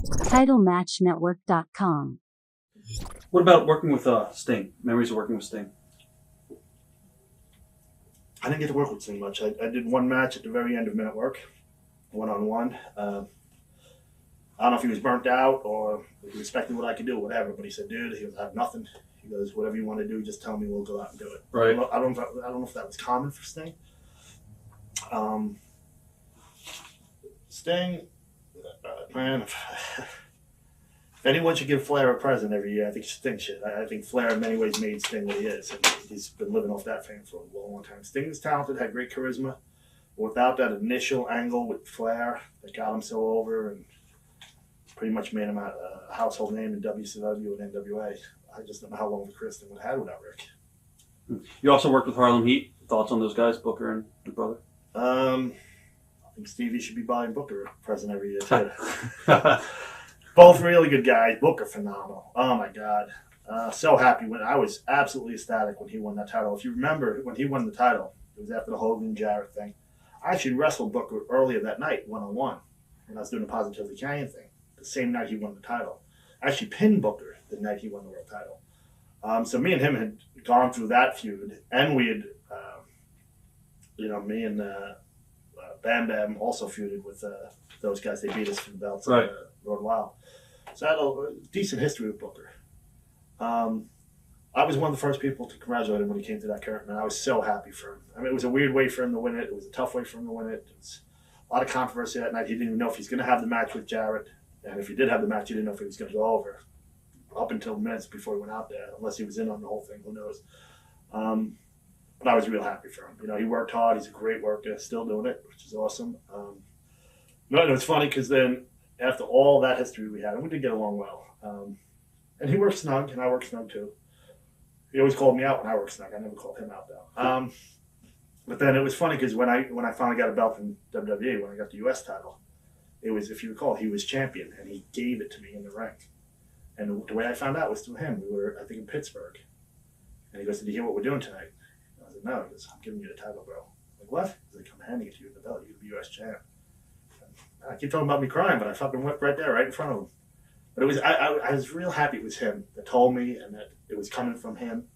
TitleMatchNetwork.com. What about working with Sting? Memories of working with Sting? I didn't get to work with Sting much. I did one match at the very end of Men at Work, one-on-one. I don't know if he was burnt out or he respected what I could do, whatever. But he said, "Dude, he goes, I have nothing." He goes, "Whatever you want to do, just tell me. We'll go out and do it." Right. I don't know if that was common for Sting. Sting, man. If anyone should give Flair a present every year, I think Sting should. I think Flair in many ways made Sting what he is, and he's been living off that fame for a long, long time. Sting is talented, had great charisma. Without that initial angle with Flair that got him so over and pretty much made him a household name in WCW and NWA, I just don't know how long of a career Sting would have had without Rick. You also worked with Harlem Heat. Thoughts on those guys, Booker and your brother? I think Stevie should be buying Booker a present every year, too. Both really good guys. Booker, phenomenal. Oh, my God. So happy. I was absolutely ecstatic when he won that title. If you remember, when he won the title, it was after the Hogan-Jarrett thing. I actually wrestled Booker earlier that night, one-on-one, when I was doing the Positively Kanyon thing, the same night he won the title. I actually pinned Booker the night he won the world title. So me and him had gone through that feud, and we had, me and Bam Bam also feuded with those guys. They beat us for the belts. Right. Road a while. So I had a decent history with Booker. I was one of the first people to congratulate him when he came to that curtain, and I was so happy for him. I mean, it was a weird way for him to win it. It was a tough way for him to win it. It was a lot of controversy that night. He didn't even know if he's going to have the match with Jarrett, and if he did have the match, he didn't know if he was going to go over up until minutes before he went out there, unless he was in on the whole thing. Who knows? But I was real happy for him. You know, he worked hard. He's a great worker, still doing it, which is awesome. It's funny because then after all that history we had, and we did get along well. And he worked snug, and I worked snug too. He always called me out when I worked snug. I never called him out though. But then it was funny because when I finally got a belt from WWE, when I got the U.S. title, it was, if you recall, he was champion, and he gave it to me in the ring. And the way I found out was through him. We were, I think, in Pittsburgh. And he goes, "Did you hear what we're doing tonight?" I said, "No." He goes, "I'm giving you the title, bro." I'm like, "What?" He's like, "I'm handing it to you, the belt. You're the U.S. champ." I keep talking about me crying, but I fucking went right there, right in front of him. But it was, I was real happy it was him that told me, and that it was coming from him.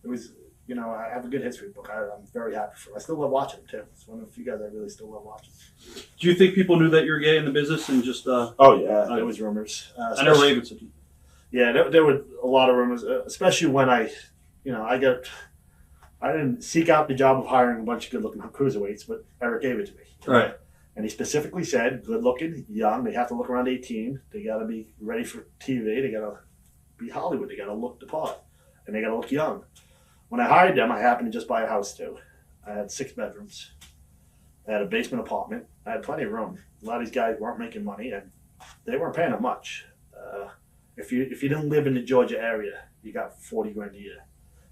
It was, I have a good history book. I'm very happy for him. I still love watching him, too. It's one of the few guys I really still love watching. Do you think people knew that you were gay in the business and just... Oh, yeah. There was rumors. I know Raven said. Yeah, there were a lot of rumors, especially when I didn't seek out the job of hiring a bunch of good-looking cruiserweights, but Eric gave it to me. Right. And he specifically said, good-looking, young, they have to look around 18, they got to be ready for TV, they got to be Hollywood, they got to look the part, and they got to look young. When I hired them, I happened to just buy a house too. I had 6 bedrooms. I had a basement apartment. I had plenty of room. A lot of these guys weren't making money, and they weren't paying them much. If you didn't live in the Georgia area, you got $40,000 a year.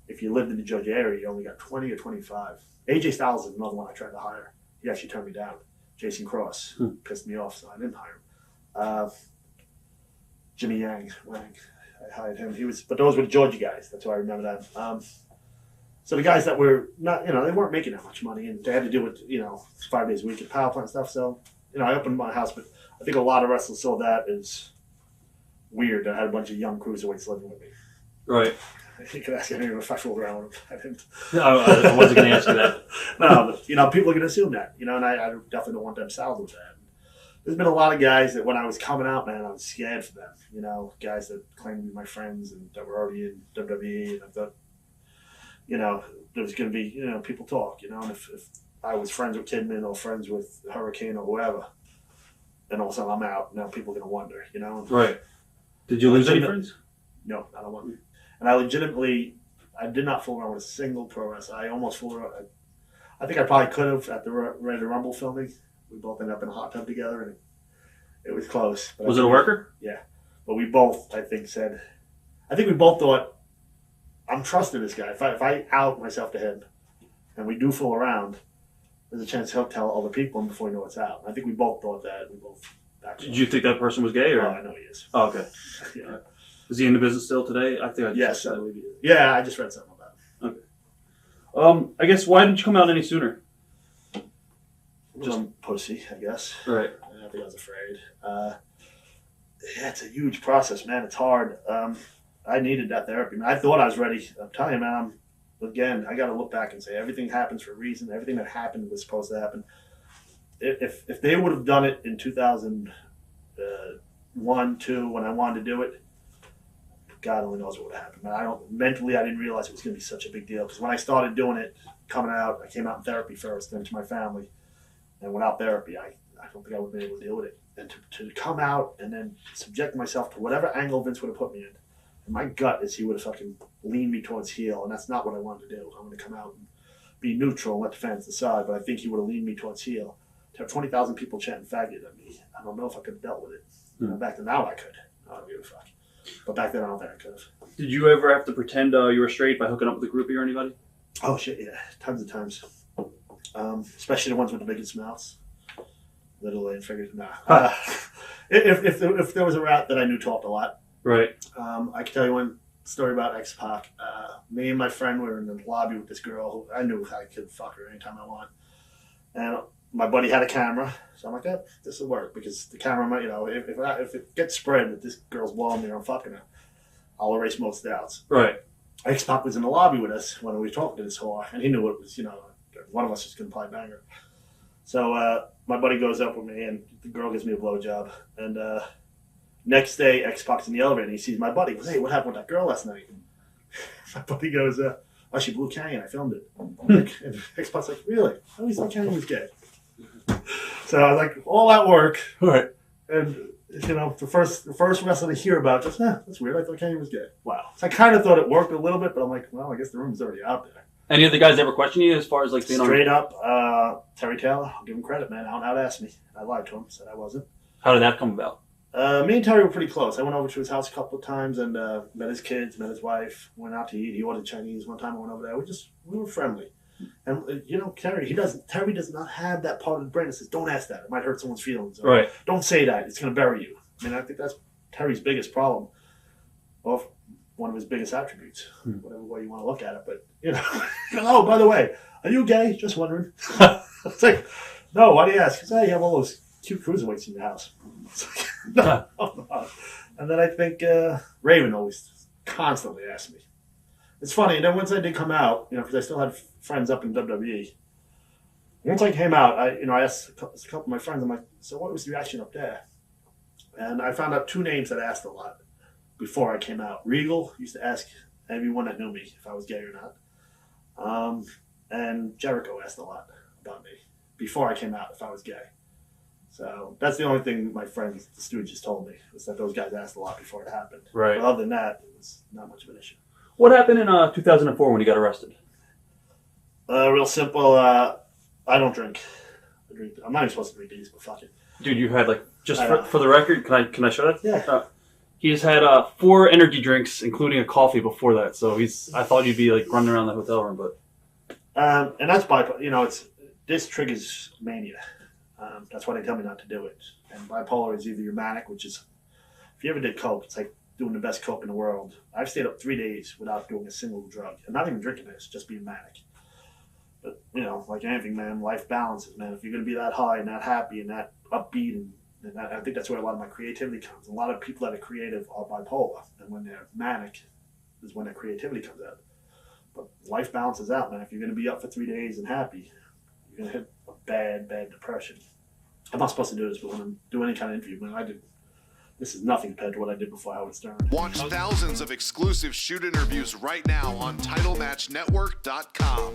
If you lived in the Georgia area, you only got 20 or 25. AJ Styles is another one I tried to hire. He actually turned me down. Jason Cross pissed me off, so I didn't hire him. Jimmy Yang, I hired him. But those were the Georgia guys. That's why I remember that. So the guys that were not, they weren't making that much money, and they had to do it, 5 days a week at power plant stuff. So, I opened my house, but I think a lot of wrestlers saw that as weird. I had a bunch of young cruiserweights living with me. Right. You could ask any if I fooled around with them. I didn't. No, I wasn't going to ask you that. No, but, people are going to assume that, and I definitely don't want them saddled with that. There's been a lot of guys that when I was coming out, man, I was scared for them. Guys that claimed to be my friends and that were already in WWE, and I thought, there was going to be, people talk, and if I was friends with Kidman or friends with Hurricane or whoever, then all of a sudden I'm out. Now people are going to wonder, Right. Did you lose any friends? No, I don't want to. And I did not fool around with a single pro wrestler. I almost fooled around. I think I probably could have at the Ready to Rumble filming. We both ended up in a hot tub together, and it was close. Was it a worker? Yeah. But we both, I think we both thought, I'm trusting this guy. If I out myself to him and we do fool around, there's a chance he'll tell other people before we know it's out. I think we both thought that. Did you think that person was gay? Or? Oh, I know he is. Oh, okay. Yeah. Is he in the business still today? Yes, I believe he is. Yeah, I just read something about it. Okay. I guess, why didn't you come out any sooner? Just pussy, I guess. Right. I think I was afraid. it's a huge process, man. It's hard. I needed that therapy, man. I thought I was ready. I'm telling you, man. Again, I got to look back and say everything happens for a reason. Everything that happened was supposed to happen. If they would have done it in 2001, 2, when I wanted to do it, God only knows what would have happened. Man, I didn't realize it was going to be such a big deal. Because when I started doing it, coming out, I came out in therapy first, then to my family, and without therapy, I don't think I would have been able to deal with it. And to come out and then subject myself to whatever angle Vince would have put me in. And my gut is he would have fucking leaned me towards heel, and that's not what I wanted to do. I wanted to come out and be neutral and let the fans decide, but I think he would have leaned me towards heel. To have 20,000 people chanting faggot at me, I don't know if I could have dealt with it. Back then, now I could. I don't give a fuck. But back then, I don't think I could have. Did you ever have to pretend you were straight by hooking up with a groupie or anybody? Oh, shit, yeah. Tons of times. Especially the ones with the biggest mouths. Little and figured, nah. If there was a rat that I knew talked a lot. Right. I can tell you one story about X-Pac. Me and my friend were in the lobby with this girl who I knew I could fuck her anytime I want. And my buddy had a camera, so I'm like, yeah, this will work because the camera might, if it gets spread that this girl's blowing me or I'm fucking her, I'll erase most doubts. Right. X-Pac was in the lobby with us when we were talking to this whore, and he knew it was, one of us was going to probably bang her. So my buddy goes up with me, and the girl gives me a blowjob. And next day, X-Pac's in the elevator, and he sees my buddy. He goes, hey, what happened with that girl last night? My buddy goes, oh, she blew Kanyon. I filmed it. And X-Pac's like, really? Oh, he thought Kanyon was gay. So I was like, all that work. Right. And, the first wrestler to hear about it, just, that's weird. I thought Kanyon was gay. Wow. So I kind of thought it worked a little bit, but I'm like, well, I guess the rumor's already out there. Any of the guys ever question you as far as like being straight up? Terry Taylor, I'll give him credit, man. Out asked me. I lied to him, said I wasn't. How did that come about? Me and Terry were pretty close. I went over to his house a couple of times and met his kids, met his wife, went out to eat. He ordered Chinese one time. I went over there. We were friendly. And Terry does not have that part of the brain that says, don't ask that. It might hurt someone's feelings. Or, right. Don't say that. It's going to bury you. I mean, I think that's Terry's biggest problem. Well, one of his biggest attributes, whatever way you want to look at it. But, oh, by the way, are you gay? Just wondering. It's like, no, why do you ask? Because, you have all those cute cruiserweights in your house. No. And then I think Raven always constantly asks me. It's funny, and then once I did come out, because I still had friends up in WWE, once I came out, I asked a couple of my friends, I'm like, so what was the reaction up there? And I found out two names that I asked a lot before I came out. Regal used to ask everyone that knew me if I was gay or not. And Jericho asked a lot about me before I came out if I was gay. So that's the only thing my friends, the Stooges, told me, was that those guys asked a lot before it happened. Right. But other than that, it was not much of an issue. What happened in 2004 when you got arrested? Real simple. I don't drink. I'm not even supposed to drink these, but fuck it. Dude, you had for the record, can I show that? Yeah. He has had 4 energy drinks, including a coffee before that. So I thought you'd be running around the hotel room, but. And that's bipolar. This triggers mania. That's why they tell me not to do it. And bipolar is either you're manic, which is, if you ever did coke, it's like doing the best coke in the world. I've stayed up 3 days without doing a single drug, and not even drinking this, just being manic. But like anything, man, life balances, man. If you're gonna be that high and that happy and that upbeat, and I think that's where a lot of my creativity comes. A lot of people that are creative are bipolar, and when they're manic, is when their creativity comes out. But life balances out, man. If you're gonna be up for 3 days and happy, you're gonna hit a bad depression. I'm not supposed to do this, but when I'm doing any kind of interview, man, this is nothing compared to what I did before Howard Stern. Watch thousands of exclusive shoot interviews right now on TitleMatchNetwork.com.